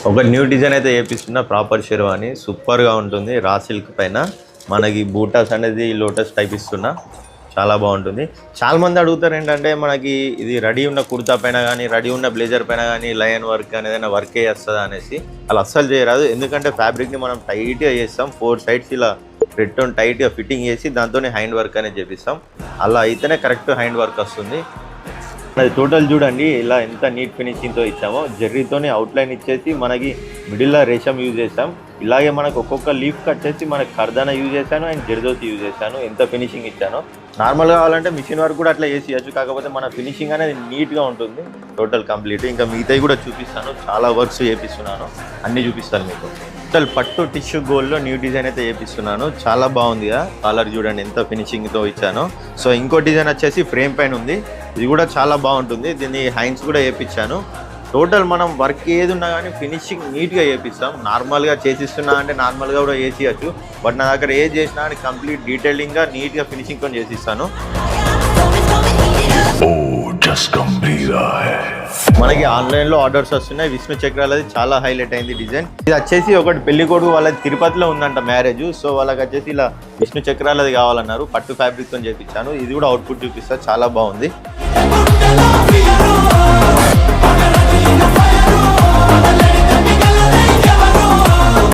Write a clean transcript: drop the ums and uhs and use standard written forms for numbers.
ఒక new design అయితే చేపిస్తున్నా, proper sherwani సూపర్గా ఉంటుంది. రా సిల్క్ పైన మనకి బూటాస్ అనేది లోటస్ టైప్ ఇస్తున్నా, చాలా బాగుంటుంది. చాలామంది అడుగుతారు ఏంటంటే మనకి ఇది రెడీ ఉన్న కుర్తా పైన కానీ రెడీ ఉన్న బ్లేజర్ పైన కానీ లయన్ వర్క్ అనేది ఏదైనా వర్కే చేస్తుందా అనేసి. అలా అస్సలు చేయరాదు, ఎందుకంటే ఫ్యాబ్రిక్ని మనం టైట్గా చేస్తాం. 4 సైడ్స్ ఇలా రెడ్ టైట్గా ఫిట్టింగ్ చేసి దాంతోనే హ్యాండ్ వర్క్ అనేది చేపిస్తాం. అలా అయితేనే కరెక్ట్ హ్యాండ్ వర్క్ వస్తుంది. అది టోటల్ చూడండి ఇలా ఎంత నీట్ ఫినిషింగ్తో ఇచ్చామో. జెర్రీతోనే అవుట్లైన్ ఇచ్చేసి మనకి మిడిల్లో రేషం యూజ్ చేసాం. ఇలాగే మనకు ఒక్కొక్క లీఫ్ కట్ చేసి మనకి కర్దానా యూజ్ చేశాను అండ్ జెర్దోసి యూజ్ చేశాను. ఎంత ఫినిషింగ్ ఇచ్చానో. నార్మల్గా కావాలంటే మిషన్ వర్క్ కూడా అట్లా చేసి కాకపోతే మన ఫినిషింగ్ అనేది నీట్గా ఉంటుంది టోటల్ కంప్లీట్. ఇంకా మిగతాయి కూడా చూపిస్తాను, చాలా వర్క్స్ చేపిస్తున్నాను, అన్నీ చూపిస్తాను మీకు. టోటల్ పట్టు టిష్యూ గోల్డ్లో న్యూ డిజైన్ అయితే చేపిస్తున్నాను. చాలా బాగుంది కదా, కలర్ చూడండి ఎంత ఫినిషింగ్తో ఇచ్చాను. సో ఇంకో డిజైన్ వచ్చేసి ఫ్రేమ్ పైన ఉంది, ఇది కూడా చాలా బాగుంటుంది. దీన్ని హ్యాండ్స్ కూడా చేయించాను. టోటల్ మనం వర్క్ ఏది ఉన్నా కానీ ఫినిషింగ్ నీట్గా చేపిస్తాం. నార్మల్గా చేసిస్తున్నా అంటే నార్మల్గా కూడా చేసేయచ్చు, బట్ నా దగ్గర ఏది చేసినా కానీ కంప్లీట్ డీటెయిలింగ్గా నీట్గా ఫినిషింగ్తో చేసిస్తాను. మనకి ఆన్లైన్లో ఆర్డర్స్ వస్తున్నాయి. విష్ణు చక్రాలది చాలా హైలైట్ అయింది డిజైన్. ఇది వచ్చేసి ఒకటి పెళ్లి కొడుకు వాళ్ళది తిరుపతిలో ఉందంట మ్యారేజ్. సో వాళ్ళకి వచ్చేసి ఇలా విష్ణు చక్రాలది కావాలన్నారు, పట్టు ఫ్యాబ్రిక్తో చేపించాను. ఇది కూడా అవుట్పుట్ చూపిస్తా, చాలా బాగుంది.